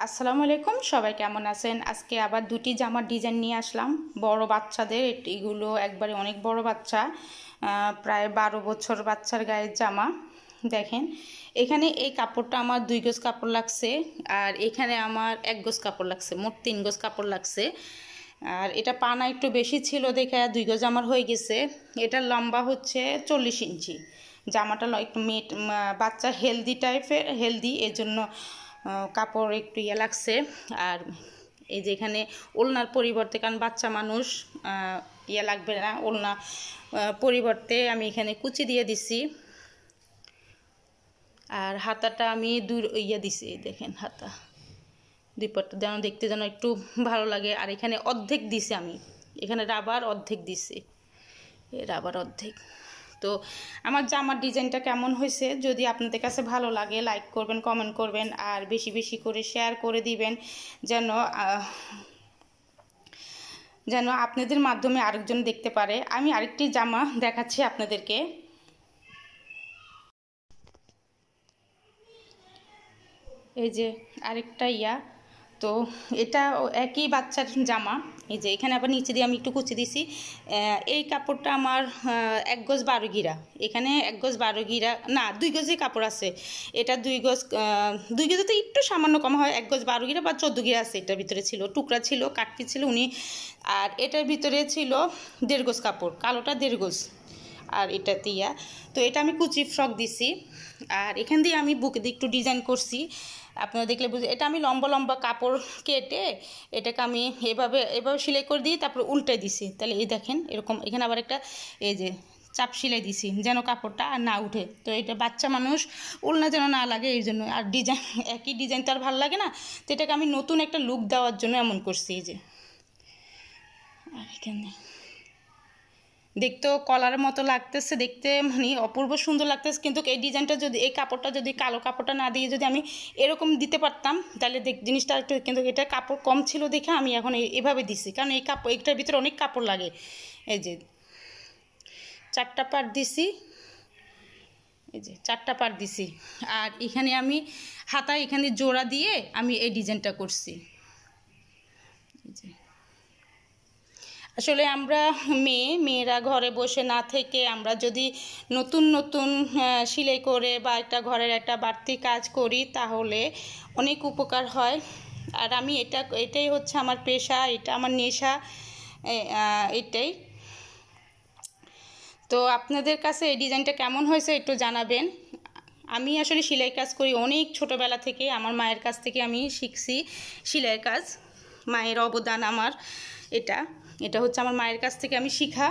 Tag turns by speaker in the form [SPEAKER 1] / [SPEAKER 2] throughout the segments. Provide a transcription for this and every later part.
[SPEAKER 1] আসসালামু আলাইকুম, সবাই কেমন আছেন? আজকে আবার দুটি জামার ডিজাইন নিয়ে আসলাম বড় বাচ্চাদের। এগুলো একবারে অনেক বড় বাচ্চা, প্রায় 12 বছর বাচ্চার গায়ের জামা। দেখেন এখানে এই কাপড়টা আমার 2 গজ কাপড় লাগছে, আর এখানে আমার 1 গজ কাপড় লাগছে, মোট 3 গজ কাপড় লাগছে। আর এটা পানা একটু বেশি ছিল দেখে 2 গজ আমার হয়ে গেছে। এটার লম্বা হচ্ছে 40 ইঞ্চি। জামাটা একটু বাচ্চা হেলদি টাইপের, হেলদি, এর জন্য কাপড় একটু ইয়ে লাগছে। আর এই যে এখানে ওড়নার পরিবর্তে, কারণ বাচ্চা মানুষ ইয়ে লাগবে না, ওড়না পরিবর্তে আমি এখানে কুচি দিয়ে দিছি। আর হাতাটা আমি ইয়ে দিছি, দেখেন হাতা দুই পাটটা যেন দেখতে যেন একটু ভালো লাগে। আর এখানে অর্ধেক দিছি আমি, এখানে রাবার অর্ধেক দিছি, রাবার অর্ধেক। তো আমার জামার ডিজাইনটা কেমন হয়েছে যদি আপনাদের কাছে ভালো লাগে লাইক করবেন, কমেন্ট করবেন, আর বেশি বেশি করে শেয়ার করে দিবেন, যেন আপনাদের মাধ্যমে আরেকজন দেখতে পারে। আমি আরেকটি জামা দেখাচ্ছি আপনাদেরকে। এই যে আরেকটা তো এটা একই বাচ্চার জামা। এই যে এখানে আবার নিচে দিয়ে আমি একটু কুচি দিছি। এই কাপড়টা আমার 1 গজ 12 গিরা, এখানে 1 গজ 12 গিরা না, 2 গজই কাপড় আছে। এটা 2 গজ, 2 গজে তো একটু সামান্য কম হয়, 1 গজ 12 গিরা বা 14 গিরা আছে। এটার ভিতরে ছিল টুকরা, ছিল কাটকি ছিল উনি। আর এটার ভিতরে ছিল 1.5 গজ কাপড়, কালোটা 1.5 গজ, আর এটা তো এটা আমি কুচি ফ্রক দিছি। আর এখান দিয়ে আমি বুকে দিয়ে একটু ডিজাইন করছি, আপনারা দেখলে বুঝে। এটা আমি লম্বা লম্বা কাপড় কেটে এটাকে আমি এভাবে সেলাই করে দিই, তারপর উল্টে দিছি। তাহলে এই দেখেন এরকম, এখানে আবার একটা এই যে চাপ সেলাই দিছি যেন কাপড়টা আর না উঠে। তো এটা বাচ্চা মানুষ উলনা যেন না লাগে এই জন্য। আর ডিজাইন একই ডিজাইন তো আর ভালো লাগে না, তো এটাকে আমি নতুন একটা লুক দেওয়ার জন্য এমন করছি। এই যে আর এখানে দেখতেও কলারের মতো লাগতেছে, দেখতে মানে অপূর্ব সুন্দর লাগতেছে। কিন্তু এই ডিজাইনটা যদি, এই কাপড়টা যদি কালো কাপড়টা না দিয়ে যদি আমি এরকম দিতে পারতাম তাহলে জিনিসটা একটু, কিন্তু এটা কাপড় কম ছিল দেখে আমি এখন এভাবে দিছি, কারণ এই কাপড় এটার ভিতরে অনেক কাপড় লাগে। এই যে 4টা পার্ট দিছি, এই যে 4টা পার্ট দিছি। আর এখানে আমি হাতা এখানে জোড়া দিয়ে আমি এই ডিজাইনটা করছি। এই যে আসলে আমরা মেয়েরা ঘরে বসে না থেকে আমরা যদি নতুন নতুন সেলাই করে বা একটা ঘরের একটা বাড়তি কাজ করি তাহলে অনেক উপকার হয়। আর আমি এটাই হচ্ছে আমার পেশা, এটা আমার নেশা, এটাই। তো আপনাদের কাছে এই ডিজাইনটা কেমন হয়েছে একটু জানাবেন। আমি আসলে সেলাই কাজ করি অনেক ছোটোবেলা থেকে, আমার মায়ের কাছ থেকে আমি শিখছি সেলাইয়ের কাজ। মায়ের অবদান আমার এটা হচ্ছে আমার মায়ের কাছ থেকে আমি শিখা।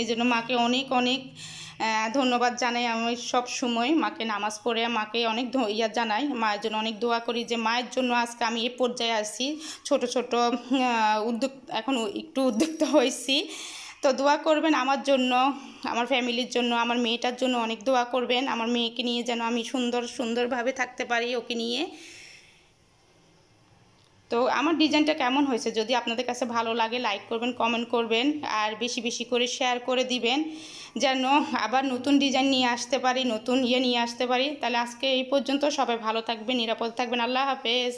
[SPEAKER 1] এই জন্য মাকে অনেক অনেক ধন্যবাদ জানাই। আমি সব সময় মাকে নামাজ পড়ে মাকে অনেক জানাই, মায়ের জন্য অনেক দোয়া করি যে মায়ের জন্য আজকে আমি এই পর্যায়ে আসছি। ছোট ছোট এখন একটু উদ্যোক্তা হয়েছি। তো দোয়া করবেন আমার জন্য, আমার ফ্যামিলির জন্য, আমার মেয়েটার জন্য অনেক দোয়া করবেন। আমার মেয়েকে নিয়ে যেন আমি সুন্দরভাবে থাকতে পারি, ওকে নিয়ে। তো আমার ডিজাইনটা কেমন হয়েছে যদি আপনাদের কাছে ভালো লাগে লাইক করবেন, কমেন্ট করবেন, আর বেশি বেশি করে শেয়ার করে দিবেন, যেন আবার নতুন ডিজাইন নিয়ে আসতে পারি, নতুন নিয়ে আসতে পারি। তাহলে আজকে এই পর্যন্ত, সবাই ভালো থাকবেন, নিরাপদ থাকবেন। আল্লাহ হাফেজ।